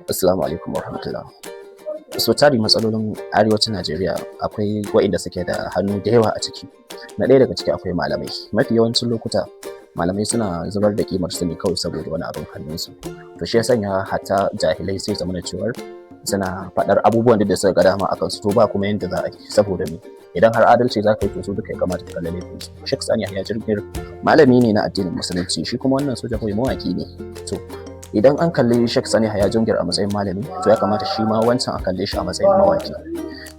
Assalamu alaikum warahmatullah. So tari matsalolin arewacin Najeriya akwai waɗanda suke da hannu da yawa a ciki. Na ɗaya daga ciki akwai malamai. Mafi yawancin lokuta malamai suna zubar da kimar su ne kawai saboda wani abin hannunsu. To shi ya sanya hatta jahilai sai zamana cewar suna faɗar abubuwan da suka ga dama akan su, to ba kuma yanda za a yi saboda me, idan har adalci za ka yi to su duka ya kamata ka kalle laifin su. Sheikh Sani Yahya Jingir malami ne na addinin musulunci, shi kuma wannan soja kawai mawaki ne. To idan an kalli Sheikh Sani Yahya Jingir a matsayin malami, to ya kamata shi ma wancan a kalle shi a matsayin mawaki.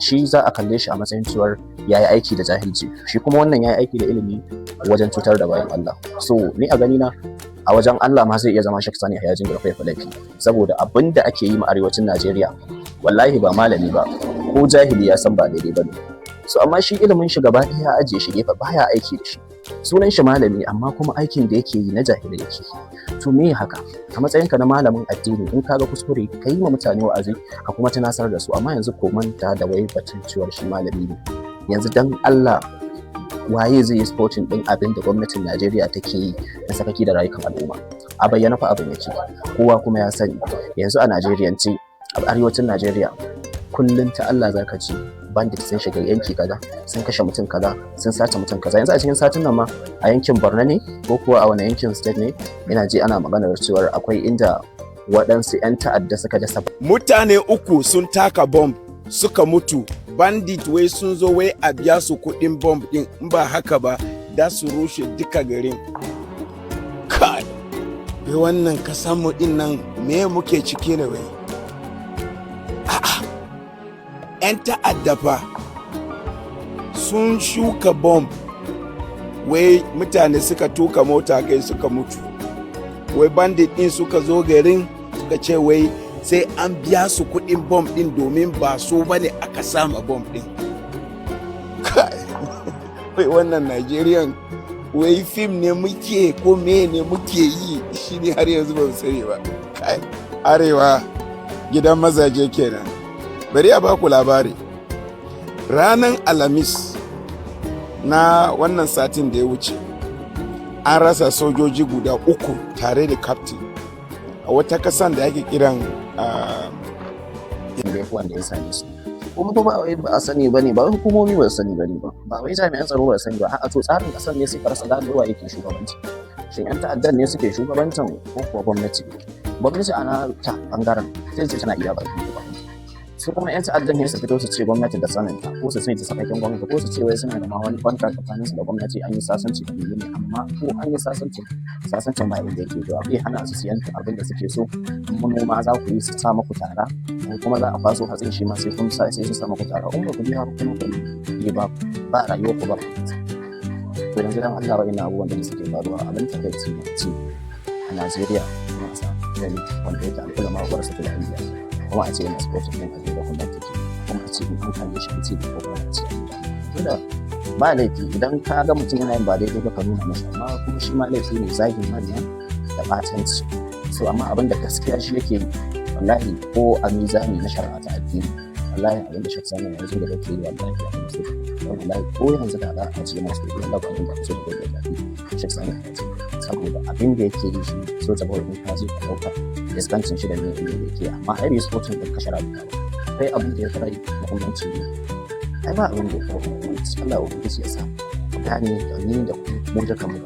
Shi za a kalle shi a matsayin cewar ya yi aiki da jahilci, shi kuma wannan ya yi aiki da ilimi wajen cutar da bayan Allah. So ni a gani na a wajen Allah ma zai iya zama Sheikh Sani Yahya Jingir fa laifi, saboda abin da ake yi ma arewacin Najeriya wallahi ba malami ba ko jahili ya san ba daidai ba ne. So amma shi ilimin shi gaba ɗaya ya ajiye shi gefe, baya aiki da shi. Sunan shi malami amma kuma aikin da yake yi na jahilai yake. To me haka? A matsayinka na malamin addini, in ka ga kuskure ka yi wa mutane wa'azi ka kuma tunasar da su, amma yanzu ko manta da wai batun ciwar shi malami ne. Yanzu dan Allah waye zai yi sporting din abin da gwamnatin Najeriya take yi na sakaki da rayukan al'umma? A bayyana fa abin yake, kowa kuma ya sani. Yanzu a Najeriyance, a arewacin Najeriya, kullum ta Allah zaka ci bandit sun shiga yanki kaza, sun kashe mutum kaza, sun sace mutum kaza. Yanzu a cikin satin nan ma a yankin Borno ne ko kuwa a wani yankin state ne, ina ji ana maganar cewa akwai inda waɗansu 'yan ta'adda suka dasa mutane uku sun taka bomb suka mutu. Bandit wai sun zo wai a biya su kuɗin bomb din, in ba haka ba da su rushe duka garin. Kai wannan kasan mu din nan me muke ciki ne wai? 'Yan ta'adda fa sun shuka bomb, wai mutane suka tuka mota kai suka mutu. Wai bandit din suka zo garin suka ce wai sai an biya su kuɗin bomb din domin ba so bane aka sama bomb din. Wai wannan Nigerian wai fim ne muke ko me ne muke yi, shi ne har yanzu ban sani ba. Kai arewa gidan mazaje kenan. Bari a baku labari. Ranar Alhamis na wannan satin da ya wuce, an rasa sojoji guda uku tare da captain a wata kasan da ake kiran wanda ya sani su. Kuma ba a sani bane, ba hukumomi ba su sani bane ba wai jami'an tsaro ba su sani ba. A to tsarin kasar ne suka rasa ganowa yake shugabanci. Shin 'yan ta'addan ne suke shugabancin ko kuwa gwamnati? Gwamnati ana ta bangaren sai ce tana iya bakin ba. Su kuma 'yan ta'addan ne su fito su ce gwamnati da saninta, ko su ce ta sakakken gwamnati, ko su ce wai suna da ma wani kwanta tsakanin su da gwamnati, an yi sasanci da ne. Amma ko an yi sasancin ba inda yake zuwa, bai hana su siyan abin da suke so. Manoma za ku yi su sa muku tara, kuma za a faso hatsin shi ma sai kun sa sai su sa muku tara. In ba ku biya kuma ku yi ba rayuwa ku ba. To yanzu dan Allah wa ina abubuwan da suke faruwa abin da kai ci a Najeriya, kuma a samu gani wanda yake al'ulama wa barasa da Indiya, kuma a ce yana sporting din abin da gwamnati ke, kuma a ce in an kalle shi a ce ko kuma a ce tunda ba laifi idan ka ga mutum yana yin ba daidai ba ka nuna masa, amma kuma shi ma laifi ne zagin manya da ɓatanci. So amma abin da gaskiya shi yake wallahi ko a mizani na shari'a ta addini, wallahi abin da Sheikh Sani yanzu da kake yi wallahi ya musu, wallahi ko yanzu da za a ce masu da Allah ba da su da gaskiya Sheikh Sani saboda abin da yake yi shi so ta bawai ka zo ka dauka iskancin shi da ne yake, amma ai bai sporting din kashe rayuwa ba. Kai abin da ya fara muhimmanci ne, ai ba abin da ya fara muhimmanci. Allah ya ubangiji ya sa gane da ni da mu da kanmu